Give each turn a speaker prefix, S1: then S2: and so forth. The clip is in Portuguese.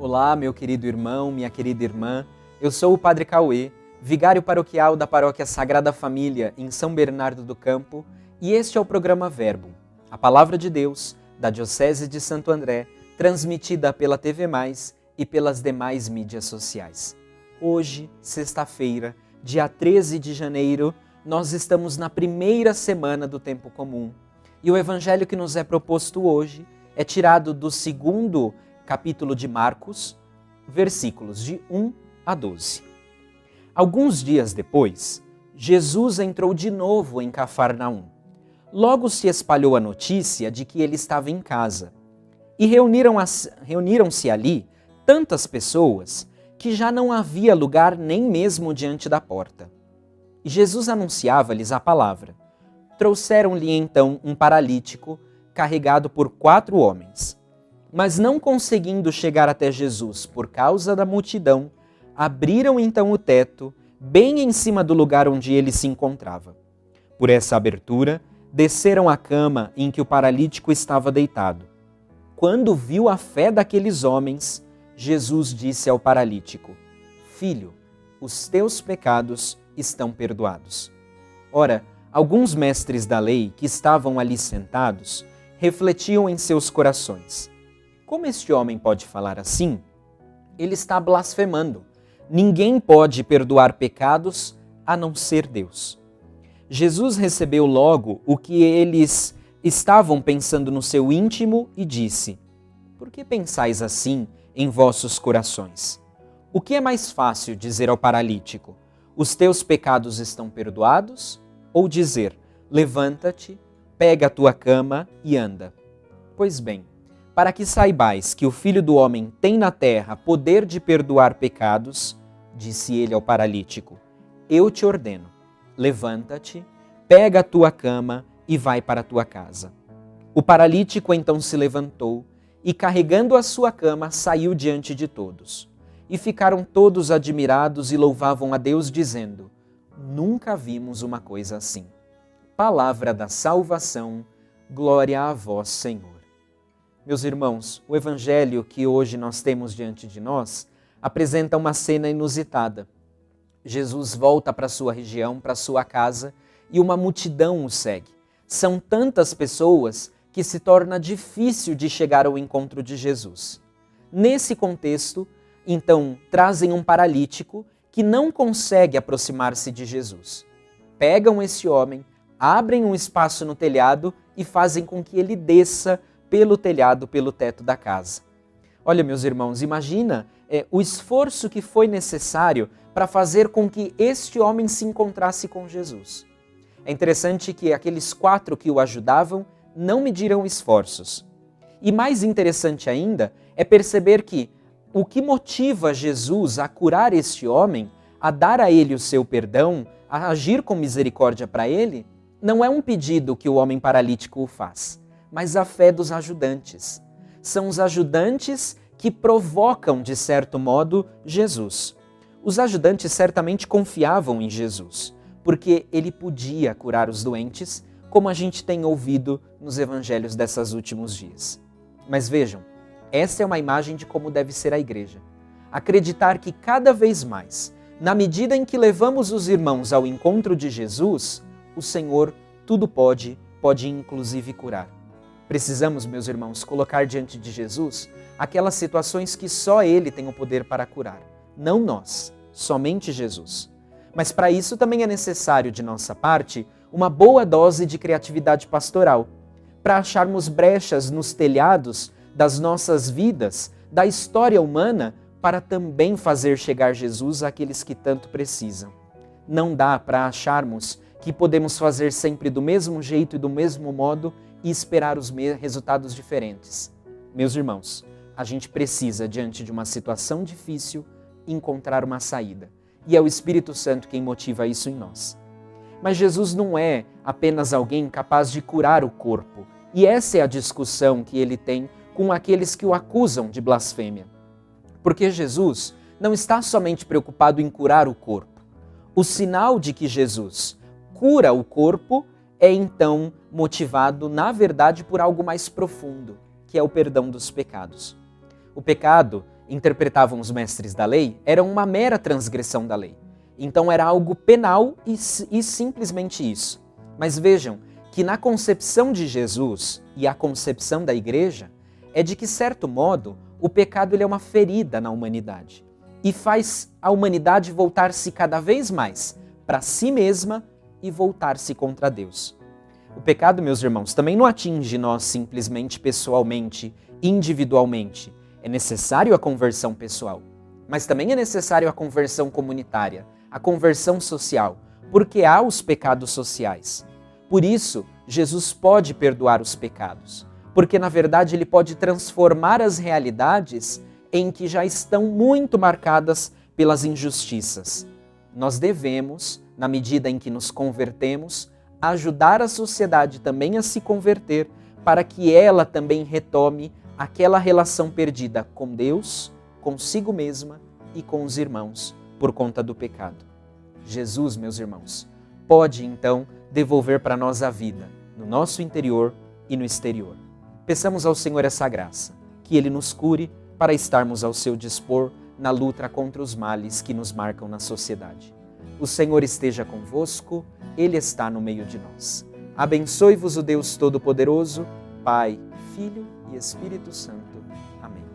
S1: Olá, meu querido irmão, minha querida irmã. Eu sou o Padre Cauê, vigário paroquial da Paróquia Sagrada Família, em São Bernardo do Campo, e este é o programa Verbum, a Palavra de Deus, da Diocese de Santo André, transmitida pela TV Mais e pelas demais mídias sociais. Hoje, sexta-feira, dia 13 de janeiro, nós estamos na primeira semana do Tempo Comum, e o Evangelho que nos é proposto hoje é tirado do segundo capítulo de Marcos, versículos de 1 a 12. Alguns dias depois, Jesus entrou de novo em Cafarnaum. Logo se espalhou a notícia de que ele estava em casa. E reuniram-se ali tantas pessoas que já não havia lugar nem mesmo diante da porta. E Jesus anunciava-lhes a palavra. Trouxeram-lhe então um paralítico, carregado por 4 homens. Mas não conseguindo chegar até Jesus por causa da multidão, abriram então o teto, bem em cima do lugar onde ele se encontrava. Por essa abertura, desceram a cama em que o paralítico estava deitado. Quando viu a fé daqueles homens, Jesus disse ao paralítico: Filho, os teus pecados estão perdoados. Ora, alguns mestres da lei que estavam ali sentados refletiam em seus corações: como este homem pode falar assim? Ele está blasfemando. Ninguém pode perdoar pecados a não ser Deus. Jesus recebeu logo o que eles estavam pensando no seu íntimo e disse: Por que pensais assim em vossos corações? O que é mais fácil dizer ao paralítico: Os teus pecados estão perdoados? Ou dizer: Levanta-te, pega a tua cama e anda? Pois bem, para que saibais que o Filho do Homem tem na terra poder de perdoar pecados, disse ele ao paralítico, eu te ordeno, levanta-te, pega a tua cama e vai para a tua casa. O paralítico então se levantou e, carregando a sua cama, saiu diante de todos. E ficaram todos admirados e louvavam a Deus, dizendo: Nunca vimos uma coisa assim. Palavra da salvação, glória a vós, Senhor. Meus irmãos, o Evangelho que hoje nós temos diante de nós apresenta uma cena inusitada. Jesus volta para sua região, para sua casa, e uma multidão o segue. São tantas pessoas que se torna difícil de chegar ao encontro de Jesus. Nesse contexto, então, trazem um paralítico que não consegue aproximar-se de Jesus. Pegam esse homem, abrem um espaço no telhado e fazem com que ele desça pelo telhado, pelo teto da casa. Olha, meus irmãos, imagina o esforço que foi necessário para fazer com que este homem se encontrasse com Jesus. É interessante que aqueles 4 que o ajudavam não mediram esforços. E mais interessante ainda é perceber que o que motiva Jesus a curar este homem, a dar a ele o seu perdão, a agir com misericórdia para ele, não é um pedido que o homem paralítico o faz, mas a fé dos ajudantes. São os ajudantes que provocam, de certo modo, Jesus. Os ajudantes certamente confiavam em Jesus, porque ele podia curar os doentes, como a gente tem ouvido nos evangelhos desses últimos dias. Mas vejam, essa é uma imagem de como deve ser a igreja. Acreditar que cada vez mais, na medida em que levamos os irmãos ao encontro de Jesus, o Senhor tudo pode inclusive curar. Precisamos, meus irmãos, colocar diante de Jesus aquelas situações que só Ele tem o poder para curar. Não nós, somente Jesus. Mas para isso também é necessário, de nossa parte, uma boa dose de criatividade pastoral, para acharmos brechas nos telhados das nossas vidas, da história humana, para também fazer chegar Jesus àqueles que tanto precisam. Não dá para acharmos que podemos fazer sempre do mesmo jeito e do mesmo modo e esperar os resultados diferentes. Meus irmãos, a gente precisa, diante de uma situação difícil, encontrar uma saída. E é o Espírito Santo quem motiva isso em nós. Mas Jesus não é apenas alguém capaz de curar o corpo. E essa é a discussão que ele tem com aqueles que o acusam de blasfêmia. Porque Jesus não está somente preocupado em curar o corpo. O sinal de que Jesus cura o corpo é então motivado, na verdade, por algo mais profundo, que é o perdão dos pecados. O pecado, interpretavam os mestres da lei, era uma mera transgressão da lei. Então era algo penal e simplesmente isso. Mas vejam que na concepção de Jesus e a concepção da igreja é de que, certo modo, o pecado ele é uma ferida na humanidade e faz a humanidade voltar-se cada vez mais para si mesma e voltar-se contra Deus. O pecado, meus irmãos, também não atinge nós simplesmente pessoalmente, individualmente. É necessário a conversão pessoal, mas também é necessário a conversão comunitária, a conversão social, porque há os pecados sociais. Por isso, Jesus pode perdoar os pecados, porque na verdade ele pode transformar as realidades em que já estão muito marcadas pelas injustiças. Nós devemos, na medida em que nos convertemos, ajudar a sociedade também a se converter, para que ela também retome aquela relação perdida com Deus, consigo mesma e com os irmãos, por conta do pecado. Jesus, meus irmãos, pode então devolver para nós a vida, no nosso interior e no exterior. Peçamos ao Senhor essa graça, que Ele nos cure para estarmos ao seu dispor na luta contra os males que nos marcam na sociedade. O Senhor esteja convosco, Ele está no meio de nós. Abençoe-vos o Deus Todo-Poderoso, Pai, Filho e Espírito Santo. Amém.